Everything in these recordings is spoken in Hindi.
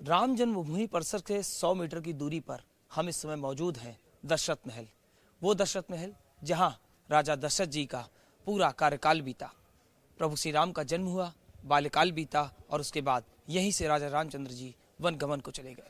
राम जन्मभूमि परिसर से 100 मीटर की दूरी पर हम इस समय मौजूद हैं दशरथ महल। वो दशरथ महल जहां राजा दशरथ जी का पूरा कार्यकाल बीता, प्रभु श्री राम का जन्म हुआ, बाल्यकाल बीता और उसके बाद यहीं से राजा रामचंद्र जी वन गमन को चले गए।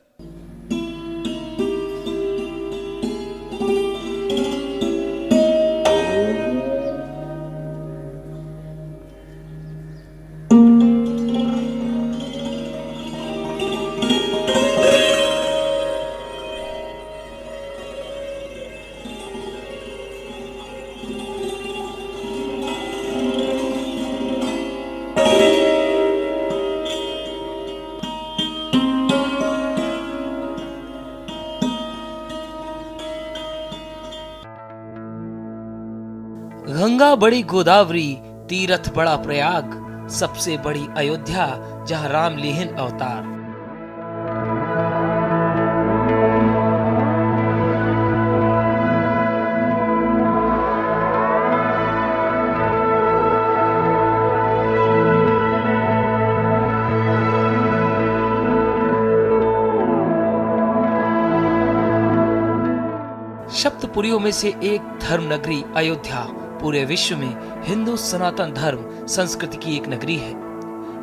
गंगा बड़ी गोदावरी, तीरथ बड़ा प्रयाग, सबसे बड़ी अयोध्या जहां राम लेहिन अवतार। सप्तपुरियों में से एक धर्म नगरी अयोध्या पूरे विश्व में हिंदू सनातन धर्म संस्कृति की एक नगरी है।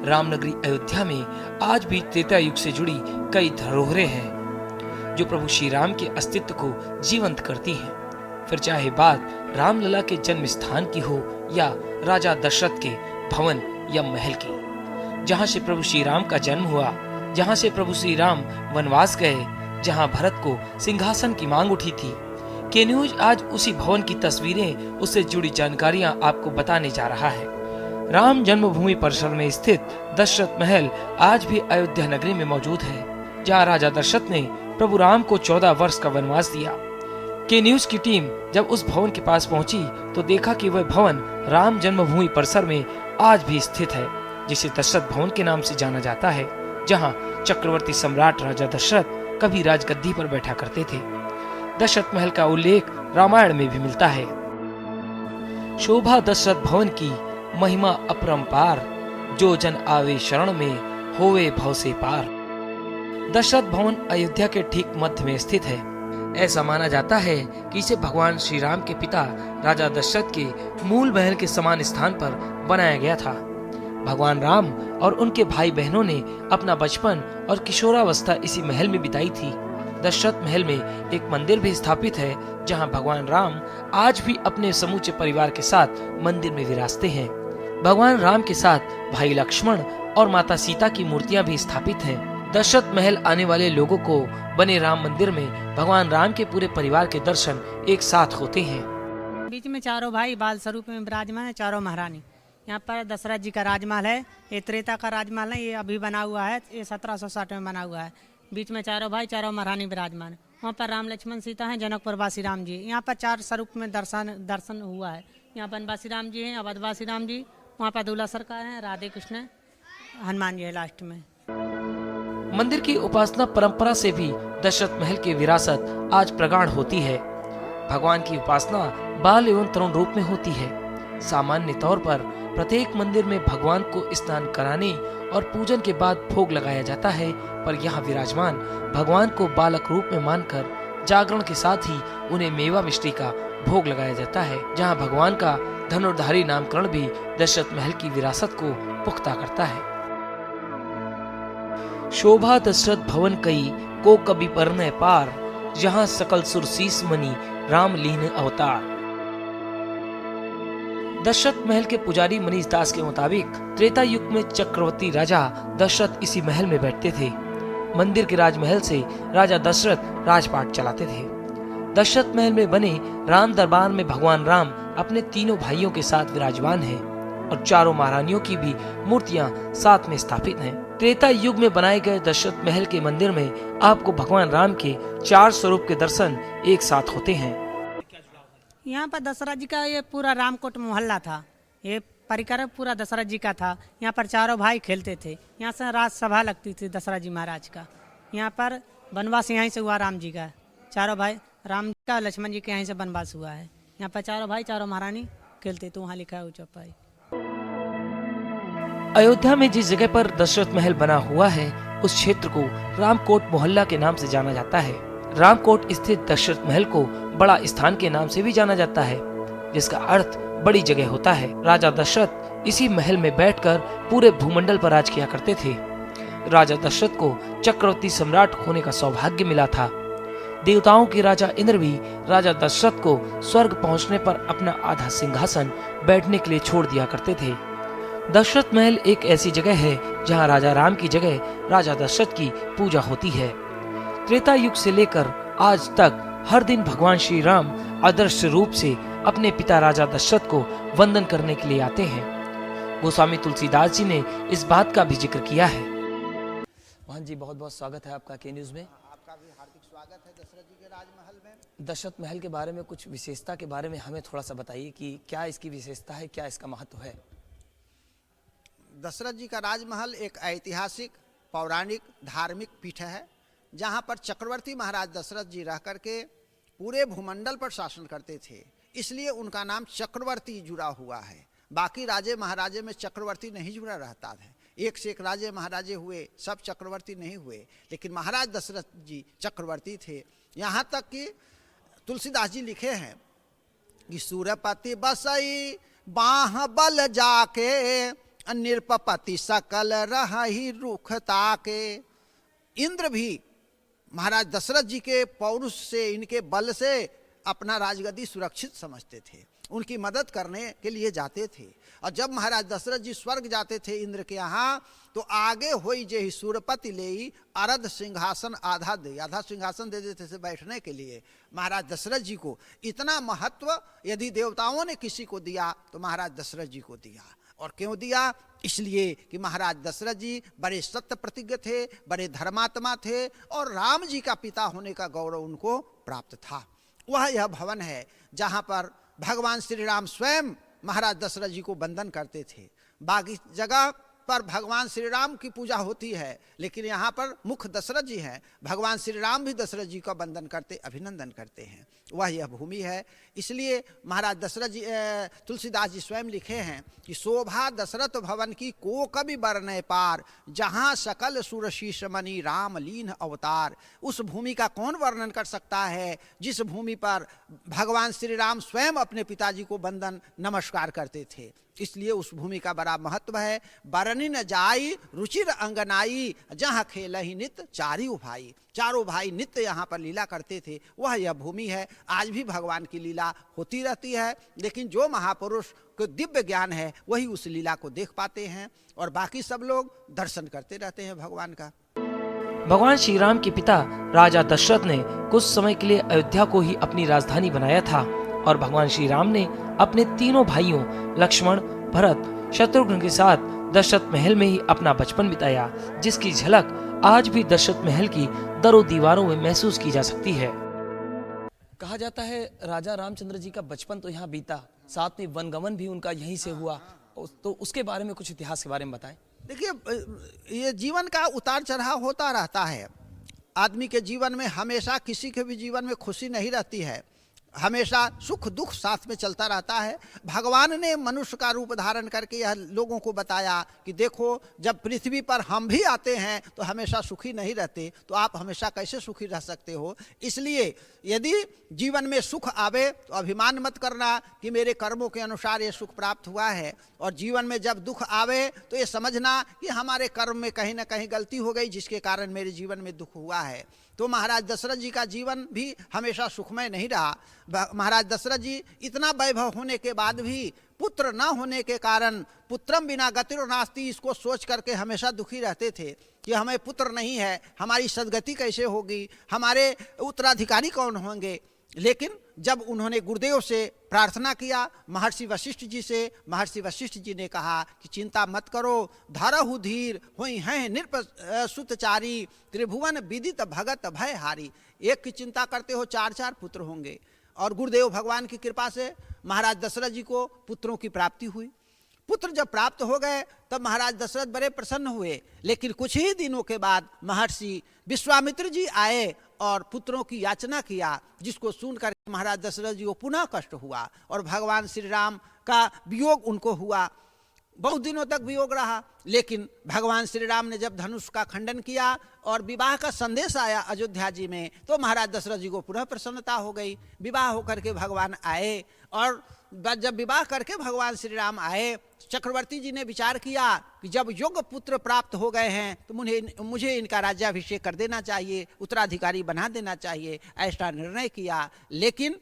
रामनगरी अयोध्या में आज भी त्रेता युग से जुड़ी कई धरोहरें हैं जो प्रभु श्री राम के अस्तित्व को जीवंत करती हैं। फिर चाहे बात रामलला के जन्म स्थान की हो या राजा दशरथ के भवन या महल की, जहाँ से प्रभु श्री राम का जन्म हुआ, जहाँ से प्रभु श्री राम वनवास गए, जहाँ भरत को सिंहासन की मांग उठी थी। के न्यूज आज उसी भवन की तस्वीरें, उससे जुड़ी जानकारियां आपको बताने जा रहा है। राम जन्मभूमि परिसर में स्थित दशरथ महल आज भी अयोध्या नगरी में मौजूद है, जहां राजा दशरथ ने प्रभु राम को 14 वर्ष का वनवास दिया। के न्यूज की टीम जब उस भवन के पास पहुंची तो देखा कि वह भवन राम जन्मभूमि परिसर में आज भी स्थित है, जिसे दशरथ भवन के नाम से जाना जाता है, जहाँ चक्रवर्ती सम्राट राजा दशरथ कभी राजगद्दी पर बैठा करते थे। दशरथ महल का उल्लेख रामायण में भी मिलता है। शोभा दशरथ भवन की, महिमा अपरंपार, जो जन आवे शरण में, होवे भव से पार। दशरथ भवन अयोध्या के ठीक मध्य में स्थित है। ऐसा माना जाता है कि इसे भगवान श्री राम के पिता राजा दशरथ के मूल महल के समान स्थान पर बनाया गया था। भगवान राम और उनके भाई बहनों ने अपना बचपन और किशोरावस्था इसी महल में बिताई थी। दशरथ महल में एक मंदिर भी स्थापित है, जहां भगवान राम आज भी अपने समूचे परिवार के साथ मंदिर में विराजते हैं। भगवान राम के साथ भाई लक्ष्मण और माता सीता की मूर्तियां भी स्थापित हैं। दशरथ महल आने वाले लोगों को बने राम मंदिर में भगवान राम के पूरे परिवार के दर्शन एक साथ होते हैं। बीच में चारों भाई बाल स्वरूप में विराजमान है, चारों महारानी। यहाँ पर दशरथ जी का राजमहल है। ये त्रेता का राजमहल है, ये अभी बना हुआ है, ये 1760 में बना हुआ है। बीच में चारों भाई चारों महारानी विराजमान है। वहाँ पर राम लक्ष्मण सीता हैं, जनकपुरवासी राम जी। यहाँ पर 4 स्वरूप में दर्शन हुआ है। यहाँ बनवासी राम जी हैं, अवधवासी राम जी, वहाँ पर दूल्हा सरकार हैं, राधे कृष्ण, हनुमान जी है लास्ट में। मंदिर की उपासना परंपरा से भी दशरथ महल की विरासत आज प्रगाढ़ होती है। भगवान की उपासना बाल एवं तरुण रूप में होती है। सामान्य तौर पर प्रत्येक मंदिर में भगवान को स्नान कराने और पूजन के बाद भोग लगाया जाता है, पर यहाँ विराजमान भगवान को बालक रूप में मानकर जागरण के साथ ही उन्हें मेवा मिश्री का भोग लगाया जाता है, जहाँ भगवान का धनुर्धारी नामकरण भी दशरथ महल की विरासत को पुख्ता करता है। शोभा दशरथ भवन कई, को कभी परनय पार, जहाँ सकल सुर शीस मनी, राम लीन अवतार। दशरथ महल के पुजारी मनीष दास के मुताबिक त्रेता युग में चक्रवर्ती राजा दशरथ इसी महल में बैठते थे। मंदिर के राजमहल से राजा दशरथ राजपाट चलाते थे। दशरथ महल में बने राम दरबार में भगवान राम अपने तीनों भाइयों के साथ विराजमान हैं और चारों महारानियों की भी मूर्तियां साथ में स्थापित हैं। त्रेता युग में बनाए गए दशरथ महल के मंदिर में आपको भगवान राम के 4 स्वरूप के दर्शन एक साथ होते हैं। यहाँ पर दशरथ जी का ये पूरा रामकोट मोहल्ला था। ये परिकर पूरा दशरथ जी का था। यहाँ पर चारों भाई खेलते थे। यहाँ से राजसभा लगती थी दशरथ जी महाराज का। यहाँ पर वनवास यहीं से हुआ राम जी का। चारों भाई राम जी का, लक्ष्मण जी के यहीं से वनवास हुआ है। यहाँ पर चारों भाई चारों महारानी खेलते थे, वहाँ लिखा है ऊंचा पाई। अयोध्या में जिस जगह पर दशरथ महल बना हुआ है उस क्षेत्र को रामकोट मोहल्ला के नाम से जाना जाता है। रामकोट स्थित दशरथ महल को बड़ा स्थान के नाम से भी जाना जाता है, जिसका अर्थ बड़ी जगह होता है। राजा दशरथ इसी महल में बैठकर पूरे भूमंडल पर राज किया करते थे। राजा दशरथ को चक्रवर्ती सम्राट होने का सौभाग्य मिला था। देवताओं के राजा इंद्र भी राजा दशरथ को स्वर्ग पहुंचने पर अपना आधा सिंहासन बैठने के लिए छोड़ दिया करते थे। दशरथ महल एक ऐसी जगह है जहां राजा राम की जगह राजा दशरथ की पूजा होती है। त्रेता युग से लेकर आज तक हर दिन भगवान श्री राम अदृश्य रूप से अपने पिता राजा दशरथ को वंदन करने के लिए आते हैं। गोस्वामी तुलसीदास जी ने इस बात का भी जिक्र किया है। मोहन जी, बहुत बहुत स्वागत है आपका के न्यूज में। आपका भी हार्दिक स्वागत है दशरथ जी के राजमहल में। दशरथ महल के बारे में कुछ विशेषता के बारे में हमें थोड़ा सा बताइए कि क्या इसकी विशेषता है, क्या इसका महत्व है। दशरथ जी का राजमहल एक ऐतिहासिक, पौराणिक, धार्मिक पीठ है जहाँ पर चक्रवर्ती महाराज दशरथ जी रह करके पूरे भूमंडल पर शासन करते थे, इसलिए उनका नाम चक्रवर्ती जुड़ा हुआ है। बाकी राजे महाराजे में चक्रवर्ती नहीं जुड़ा रहता है। एक से एक राजे महाराजे हुए, सब चक्रवर्ती नहीं हुए, लेकिन महाराज दशरथ जी चक्रवर्ती थे। यहाँ तक कि तुलसीदास जी लिखे हैं कि सूरपति बसई बाह बल जाके निरपपति सकल रही रुख ताके। इंद्र भी महाराज दशरथ जी के पौरुष से, इनके बल से अपना राजगद्दी सुरक्षित समझते थे, उनकी मदद करने के लिए जाते थे। और जब महाराज दशरथ जी स्वर्ग जाते थे इंद्र के यहाँ, तो आगे होई जे ही सूरपति ले अरध सिंहासन आधा सिंहासन दे देते थे बैठने के लिए। महाराज दशरथ जी को इतना महत्व यदि देवताओं ने किसी को दिया तो महाराज दशरथ जी को दिया। और क्यों दिया? इसलिए कि महाराज दशरथ जी बड़े सत्य प्रतिज्ञ थे, बड़े धर्मात्मा थे और राम जी का पिता होने का गौरव उनको प्राप्त था। वह यह भवन है जहाँ पर भगवान श्री राम स्वयं महाराज दशरथ जी को वंदन करते थे। बाकी जगह पर भगवान श्री राम की पूजा होती है, लेकिन यहाँ पर मुख्य दशरथ जी हैं। भगवान श्री राम भी दशरथ जी का वंदन करते, अभिनंदन करते हैं। वह यह भूमि है। इसलिए महाराज दशरथ जी, तुलसीदास जी स्वयं लिखे हैं कि शोभा दशरथ भवन की को कभी बरने पार, जहाँ सकल सुर शीश मणि राम लीन अवतार। उस भूमि का कौन वर्णन कर सकता है जिस भूमि पर भगवान श्री राम स्वयं अपने पिताजी को वंदन नमस्कार करते थे। इसलिए उस भूमि का बड़ा महत्व है। बरनी न जाई रुचिर अंगनाई, जहाँ खेलहि नित चारियों भाई। चारों भाई नित्य यहाँ पर लीला करते थे, वह यह भूमि है। आज भी भगवान की लीला होती रहती है, लेकिन जो महापुरुष को दिव्य ज्ञान है वही उस लीला को देख पाते हैं और बाकी सब लोग दर्शन करते रहते हैं भगवान का। भगवान श्री राम के पिता राजा दशरथ ने कुछ समय के लिए अयोध्या को ही अपनी राजधानी बनाया था और भगवान श्री राम ने अपने तीनों भाइयों लक्ष्मण, भरत, शत्रुघ्न के साथ दशरथ महल में ही अपना बचपन बिताया, जिसकी झलक आज भी दशरथ महल की दरों दीवारों में महसूस की जा सकती है। कहा जाता है राजा रामचंद्र जी का बचपन तो यहाँ बीता, साथ में वनगमन भी उनका यहीं से हुआ, तो उसके बारे में कुछ इतिहास के बारे में बताएं। देखिए, ये जीवन का उतार चढ़ाव होता रहता है। आदमी के जीवन में हमेशा, किसी के भी जीवन में खुशी नहीं रहती है, हमेशा सुख दुख साथ में चलता रहता है। भगवान ने मनुष्य का रूप धारण करके यह लोगों को बताया कि देखो, जब पृथ्वी पर हम भी आते हैं तो हमेशा सुखी नहीं रहते, तो आप हमेशा कैसे सुखी रह सकते हो। इसलिए यदि जीवन में सुख आवे तो अभिमान मत करना कि मेरे कर्मों के अनुसार ये सुख प्राप्त हुआ है, और जीवन में जब दुख आवे तो ये समझना कि हमारे कर्म में कहीं ना कहीं गलती हो गई जिसके कारण मेरे जीवन में दुख हुआ है। तो महाराज दशरथ जी का जीवन भी हमेशा सुखमय नहीं रहा। महाराज दशरथ जी इतना वैभव होने के बाद भी पुत्र न होने के कारण पुत्रम बिना गतिरो नास्ति, इसको सोच करके हमेशा दुखी रहते थे कि हमें पुत्र नहीं है, हमारी सदगति कैसे होगी, हमारे उत्तराधिकारी कौन होंगे। लेकिन जब उन्होंने गुरुदेव से प्रार्थना किया, महर्षि वशिष्ठ जी से, महर्षि वशिष्ठ जी ने कहा कि चिंता मत करो, धरहु धीर होई हैं नृप सुतचारी, त्रिभुवन विदित भगत भय हारी। एक की चिंता करते हो, चार चार पुत्र होंगे। और गुरुदेव भगवान की कृपा से महाराज दशरथ जी को पुत्रों की प्राप्ति हुई। पुत्र जब प्राप्त हो गए तब महाराज दशरथ बड़े प्रसन्न हुए, लेकिन कुछ ही दिनों के बाद महर्षि विश्वामित्र जी आए और पुत्रों की याचना किया, जिसको सुनकर महाराज दशरथ जी को पुनः कष्ट हुआ और भगवान श्री राम का वियोग उनको हुआ। बहुत दिनों तक वियोग रहा। लेकिन भगवान श्री राम ने जब धनुष का खंडन किया और विवाह का संदेश आया अयोध्या जी में, तो महाराज दशरथ जी को पुनः प्रसन्नता हो गई। विवाह होकर के भगवान आए, और जब विवाह करके भगवान श्री राम आए, चक्रवर्ती जी ने विचार किया कि जब योग्य पुत्र प्राप्त हो गए हैं तो मुझे इनका राज्याभिषेक कर देना चाहिए, उत्तराधिकारी बना देना चाहिए, ऐसा निर्णय किया। लेकिन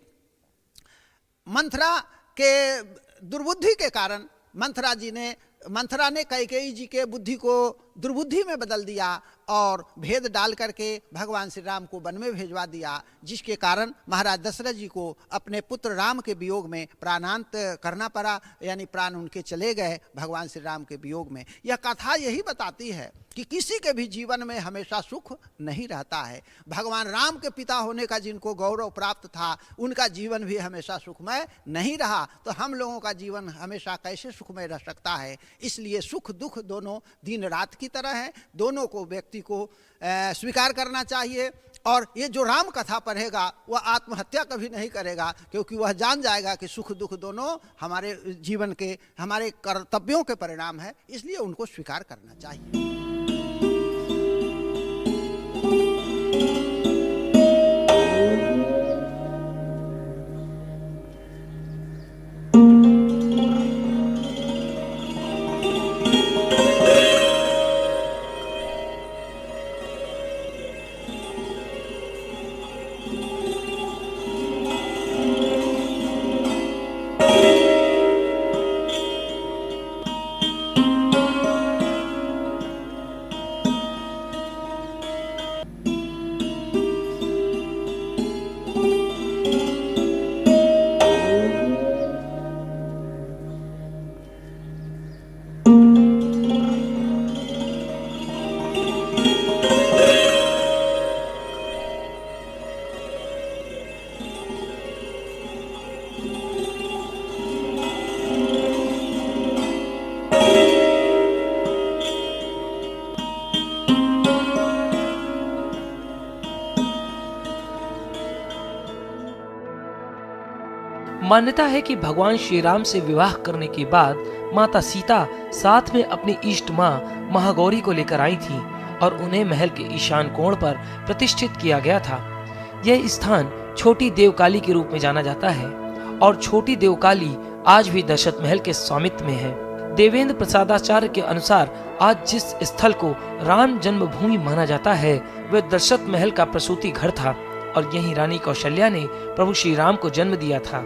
मंथरा के दुर्बुद्धि के कारण मंथरा ने कैकेयी जी के बुद्धि को दुर्बुद्धि में बदल दिया और भेद डाल करके भगवान श्री राम को वन में भेजवा दिया, जिसके कारण महाराज दशरथ जी को अपने पुत्र राम के वियोग में प्राणांत करना पड़ा, यानी प्राण उनके चले गए भगवान श्री राम के वियोग में। यह कथा यही बताती है कि किसी के भी जीवन में हमेशा सुख नहीं रहता है। भगवान राम के पिता होने का जिनको गौरव प्राप्त था, उनका जीवन भी हमेशा सुखमय नहीं रहा, तो हम लोगों का जीवन हमेशा कैसे सुखमय रह सकता है। इसलिए सुख दुख दोनों दिन रात की तरह है, दोनों को व्यक्ति को स्वीकार करना चाहिए। और ये जो राम कथा पढ़ेगा वह आत्महत्या कभी नहीं करेगा, क्योंकि वह जान जाएगा कि सुख दुख दोनों हमारे जीवन के, हमारे कर्तव्यों के परिणाम है, इसलिए उनको स्वीकार करना चाहिए। मान्यता है कि भगवान श्री राम से विवाह करने के बाद माता सीता साथ में अपनी इष्ट माँ महागौरी को लेकर आई थी और उन्हें महल के ईशान कोण पर प्रतिष्ठित किया गया था। यह स्थान छोटी देवकाली के रूप में जाना जाता है और छोटी देवकाली आज भी दशरथ महल के स्वामित्व में है। देवेंद्र प्रसादाचार्य के अनुसार आज जिस स्थल को राम जन्मभूमि माना जाता है वह दशरथ महल का प्रसूति घर था और यहीं रानी कौशल्या ने प्रभु श्री राम को जन्म दिया था।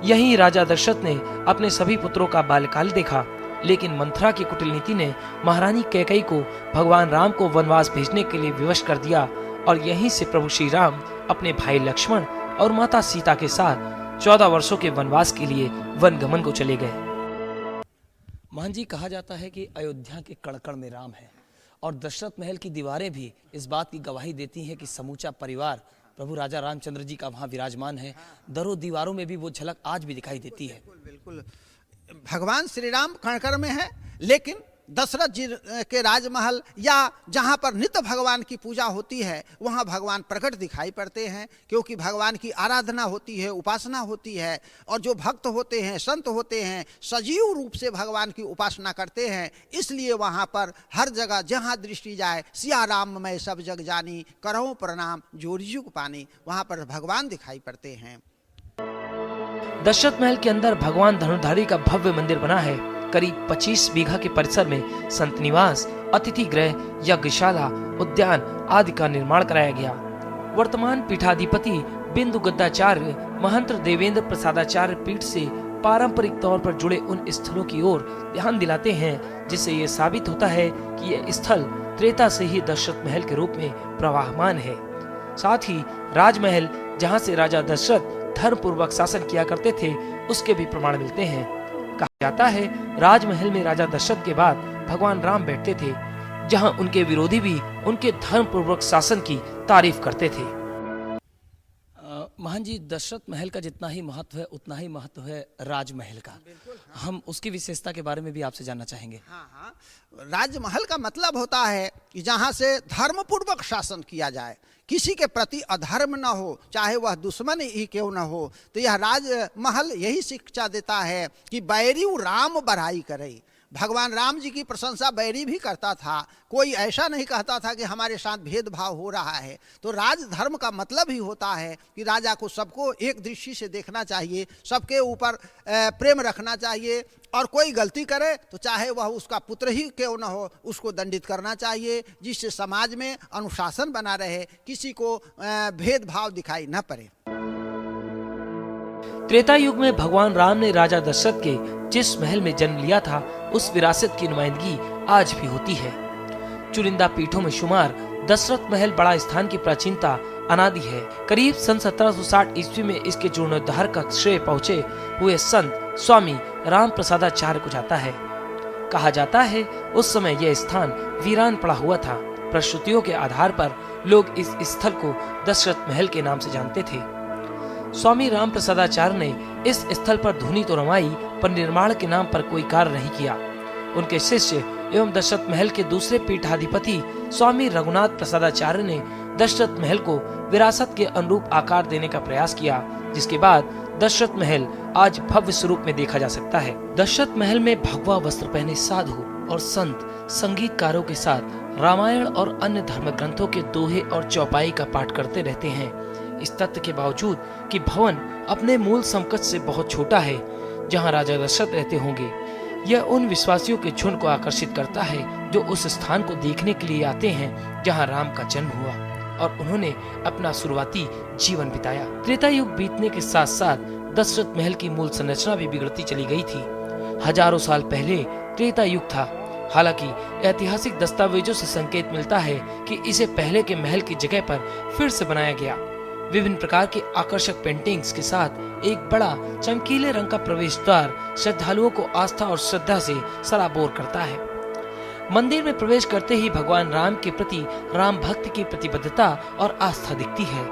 यहीं राजा दशरथ ने अपने सभी पुत्रों का बाल्यकाल देखा, लेकिन मंथरा की कुटिल नीति ने महारानी कैकेयी को भगवान राम को वनवास भेजने के लिए विवश कर दिया और यहीं से प्रभु श्री राम अपने भाई लक्ष्मण और माता सीता के साथ 14 वर्षों के वनवास के लिए वनगमन को चले गए। मान जी, कहा जाता है कि अयोध्या के कण-कण में राम है और दशरथ महल की दीवारें भी इस बात की गवाही देती हैं कि समूचा परिवार प्रभु राजा रामचंद्र जी का वहाँ विराजमान है। दरों दीवारों में भी वो झलक आज भी दिखाई देती है। बिल्कुल भगवान श्री राम कण-कण में है, लेकिन दशरथ जी के राजमहल या जहाँ पर नित्य भगवान की पूजा होती है वहाँ भगवान प्रकट दिखाई पड़ते हैं, क्योंकि भगवान की आराधना होती है, उपासना होती है। और जो भक्त होते हैं, संत होते हैं, सजीव रूप से भगवान की उपासना करते हैं, इसलिए वहाँ पर हर जगह जहाँ दृष्टि जाए सिया राम मैं सब जग जानी, करहूँ प्रणाम जोरिजुग पानी, वहाँ पर भगवान दिखाई पड़ते हैं। दशरथ महल के अंदर भगवान धनुर्धारी का भव्य मंदिर बना है। करीब 25 बीघा के परिसर में संत निवास, अतिथि गृह, यज्ञशाला, उद्यान आदि का निर्माण कराया गया। वर्तमान पीठाधिपति बिंदु गद्दाचार्य महंत देवेंद्र प्रसादाचार्य पीठ से पारंपरिक तौर पर जुड़े उन स्थलों की ओर ध्यान दिलाते हैं, जिससे ये साबित होता है कि यह स्थल त्रेता से ही दशरथ महल के रूप में प्रवाहमान है। साथ ही राजमहल, जहाँ से राजा दशरथ धर्म पूर्वक शासन किया करते थे, उसके भी प्रमाण मिलते हैं। कहा जाता है राजमहल में राजा दशरथ के बाद भगवान राम बैठते थे, जहां उनके विरोधी भी उनके धर्म पूर्वक शासन की तारीफ करते थे। महान जी, दशरथ महल का जितना ही महत्व है उतना ही महत्व है राजमहल का। हम उसकी विशेषता के बारे में भी आपसे जानना चाहेंगे। हाँ, राजमहल का मतलब होता है कि जहाँ से धर्म पूर्वक शासन किया जाए, किसी के प्रति अधर्म न हो, चाहे वह दुश्मन ही क्यों न हो। तो यह राजमहल यही शिक्षा देता है कि बैरियू राम बड़ाई करे, भगवान राम जी की प्रशंसा बैरी भी करता था। कोई ऐसा नहीं कहता था कि हमारे साथ भेदभाव हो रहा है। तो राजधर्म का मतलब ही होता है कि राजा को सबको एक दृष्टि से देखना चाहिए, सबके ऊपर प्रेम रखना चाहिए, और कोई गलती करे तो चाहे वह उसका पुत्र ही क्यों न हो उसको दंडित करना चाहिए, जिससे समाज में अनुशासन बना रहे, किसी को भेदभाव दिखाई न पड़े। त्रेता युग में भगवान राम ने राजा दशरथ के जिस महल में जन्म लिया था उस विरासत की नुमाइंदगी आज भी होती है। चुनिंदा पीठों में शुमार दशरथ महल बड़ा स्थान की प्राचीनता अनादि है। करीब सन 1760 ईस्वी में इसके जीर्णोद्धार का श्रेय पहुँचे हुए संत स्वामी राम प्रसादाचार्य को जाता है। कहा जाता है उस समय यह स्थान वीरान पड़ा हुआ था। प्रश्रुतियों के आधार पर लोग इस स्थल को दशरथ महल के नाम से जानते थे। स्वामी राम प्रसादाचार्य ने इस स्थल पर धुनी तो रमाई, पर निर्माण के नाम पर कोई कार्य नहीं किया। उनके शिष्य एवं दशरथ महल के दूसरे पीठाधिपति स्वामी रघुनाथ प्रसादाचार्य ने दशरथ महल को विरासत के अनुरूप आकार देने का प्रयास किया, जिसके बाद दशरथ महल आज भव्य स्वरूप में देखा जा सकता है। दशरथ महल में भगवा वस्त्र पहने साधु और संत संगीतकारों के साथ रामायण और अन्य धर्म ग्रंथों के दोहे और चौपाई का पाठ करते रहते हैं। इस तथ्य के बावजूद कि भवन अपने मूल समकक्ष से बहुत छोटा है जहां राजा दशरथ रहते होंगे, यह उन विश्वासियों के झुंड को आकर्षित करता है जो उस स्थान को देखने के लिए आते हैं जहां राम का जन्म हुआ और उन्होंने अपना शुरुआती जीवन बिताया। त्रेता युग बीतने के साथ साथ दशरथ महल की मूल संरचना भी बिगड़ती चली गई थी। हजारों साल पहले त्रेता युग था। हालांकि ऐतिहासिक दस्तावेजों से संकेत मिलता है कि इसे पहले के महल की जगह पर फिर से बनाया गया। विभिन्न प्रकार के आकर्षक पेंटिंग्स के साथ एक बड़ा चमकीले रंग का प्रवेश द्वार श्रद्धालुओं को आस्था और श्रद्धा से सराबोर करता है। मंदिर में प्रवेश करते ही भगवान राम के प्रति राम भक्ति की प्रतिबद्धता और आस्था दिखती है।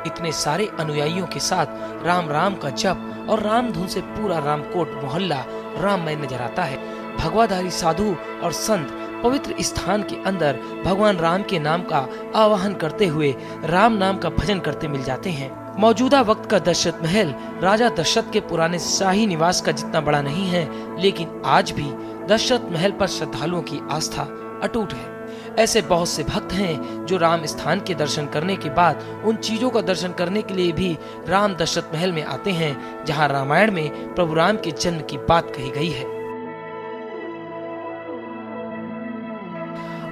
इतने सारे अनुयायियों के साथ राम राम का जप और राम धुन से पूरा रामकोट मोहल्ला राममय नजर आता है। भगवाधारी साधु और संत पवित्र स्थान के अंदर भगवान राम के नाम का आवाहन करते हुए राम नाम का भजन करते मिल जाते हैं। मौजूदा वक्त का दशरथ महल राजा दशरथ के पुराने शाही निवास का जितना बड़ा नहीं है, लेकिन आज भी दशरथ महल पर श्रद्धालुओं की आस्था अटूट है। ऐसे बहुत से भक्त हैं जो राम स्थान के दर्शन करने के बाद उन चीजों का दर्शन करने के लिए भी राम दशरथ महल में आते हैं जहां रामायण में प्रभु राम के जन्म की बात कही गई है।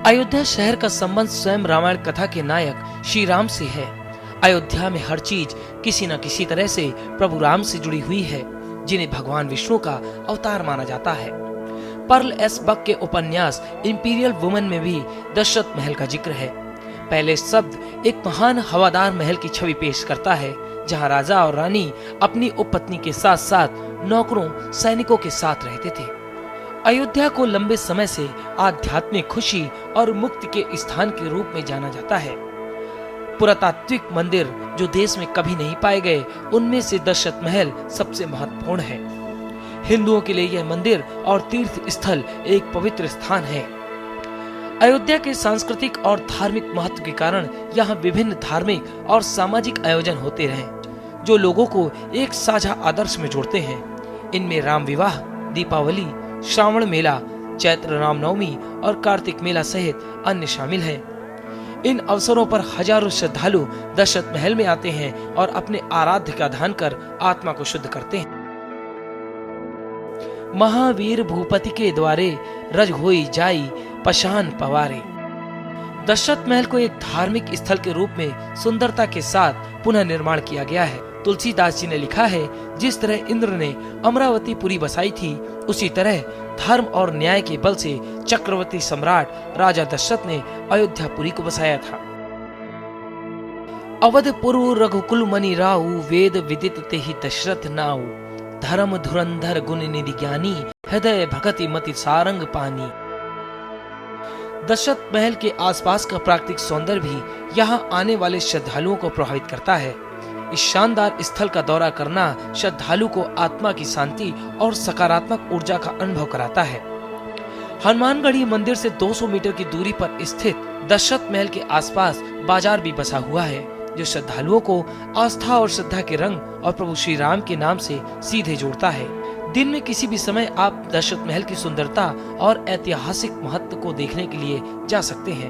अयोध्या शहर का संबंध स्वयं रामायण कथा के नायक श्री राम से है। अयोध्या में हर चीज किसी न किसी तरह से प्रभु राम से जुड़ी हुई है, जिन्हें भगवान विष्णु का अवतार माना जाता है। पर्ल एस बक के उपन्यास इंपीरियल वुमन में भी दशरथ महल का जिक्र है। पहले शब्द एक महान हवादार महल की छवि पेश करता है, जहां राजा और रानी अपनी उपपत्नी के साथ साथ नौकरों सैनिकों के साथ रहते थे। अयोध्या को लंबे समय से आध्यात्मिक खुशी और मुक्ति के स्थान के रूप में जाना जाता है। पुरातात्विक मंदिर जो देश में कभी नहीं पाए गए, उनमें से दशरथ महल सबसे महत्वपूर्ण है। हिंदुओं के लिए यह मंदिर और तीर्थ स्थल एक पवित्र स्थान है। अयोध्या के सांस्कृतिक और धार्मिक महत्व के कारण यहाँ विभिन्न धार्मिक और सामाजिक आयोजन होते रहे, जो लोगों को एक साझा आदर्श में जोड़ते हैं। इनमें राम विवाह, दीपावली, श्रावण मेला, चैत्र रामनवमी और कार्तिक मेला सहित अन्य शामिल हैं। इन अवसरों पर हजारों श्रद्धालु दशरथ महल में आते हैं और अपने आराध्य का ध्यान कर आत्मा को शुद्ध करते हैं। महावीर भूपति के द्वारे रज होई जाई पशान पवारे। दशरथ महल को एक धार्मिक स्थल के रूप में सुंदरता के साथ पुनः निर्माण किया गया है। तुलसीदास जी ने लिखा है, जिस तरह इंद्र ने अमरावती पुरी बसाई थी, उसी तरह धर्म और न्याय के बल से चक्रवर्ती सम्राट राजा दशरथ ने अयोध्यापुरी को बसाया था। अवधपुरु रघुकुल मणि राउ, वेद विदित तेहि दशरथ नाउ। धर्म धुरंधर गुण निधि ज्ञानी, हृदय भगति मति सारंग पानी। दशरथ महल के आसपास का प्राकृतिक सौंदर्य भी यहाँ आने वाले श्रद्धालुओं को प्रभावित करता है। इस शानदार स्थल का दौरा करना श्रद्धालु को आत्मा की शांति और सकारात्मक ऊर्जा का अनुभव कराता है। हनुमानगढ़ी मंदिर से 200 मीटर की दूरी पर स्थित दशरथ महल के आसपास बाजार भी बसा हुआ है, जो श्रद्धालुओं को आस्था और श्रद्धा के रंग और प्रभु श्री राम के नाम से सीधे जोड़ता है। दिन में किसी भी समय आप दशरथ महल की सुंदरता और ऐतिहासिक महत्व को देखने के लिए जा सकते हैं।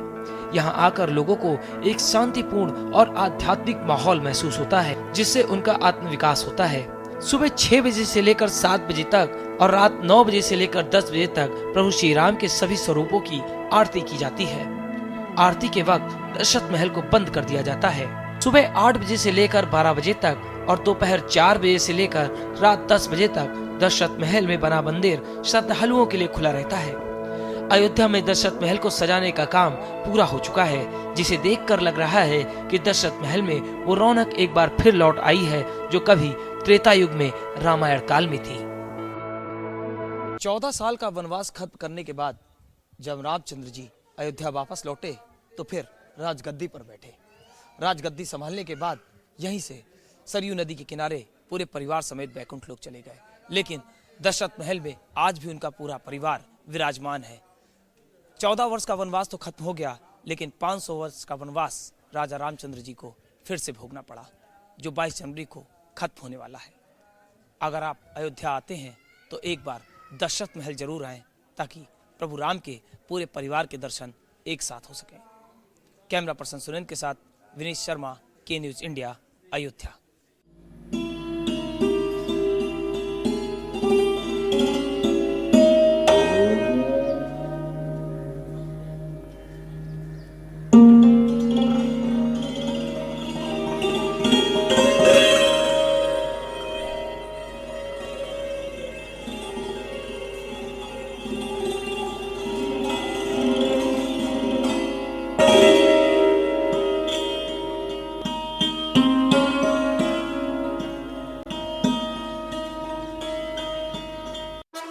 यहाँ आकर लोगों को एक शांतिपूर्ण और आध्यात्मिक माहौल महसूस होता है, जिससे उनका आत्मविकास होता है। सुबह 6 बजे से लेकर 7 बजे तक और रात 9 बजे से लेकर 10 बजे तक प्रभु श्री राम के सभी स्वरूपों की आरती की जाती है। आरती के वक्त दशरथ महल को बंद कर दिया जाता है। सुबह 8 बजे से लेकर 12 बजे तक और दोपहर 4 बजे से लेकर रात 10 बजे तक दशरथ महल में बना मंदिर श्रद्धालुओं के लिए खुला रहता है। अयोध्या में दशरथ महल को सजाने का काम पूरा हो चुका है, जिसे देखकर लग रहा है कि दशरथ महल में वो रौनक एक बार फिर लौट आई है जो कभी त्रेता युग में रामायण काल में थी। 14 साल का वनवास खत्म करने के बाद जब रामचंद्र जी अयोध्या वापस लौटे तो फिर राजगद्दी पर बैठे। राजगद्दी संभालने के बाद यहीं से सरयू नदी के किनारे पूरे परिवार समेत बैकुंठ लोक चले गए। लेकिन दशरथ महल में आज भी उनका पूरा परिवार विराजमान है। 14 वर्ष का वनवास तो खत्म हो गया, लेकिन 500 वर्ष का वनवास राजा रामचंद्र जी को फिर से भोगना पड़ा, जो 22 जनवरी को खत्म होने वाला है। अगर आप अयोध्या आते हैं तो एक बार दशरथ महल जरूर आएं, ताकि प्रभु राम के पूरे परिवार के दर्शन एक साथ हो सकें। कैमरा पर्सन सुरेंद्र के साथ विनीत शर्मा, के न्यूज़ इंडिया, अयोध्या।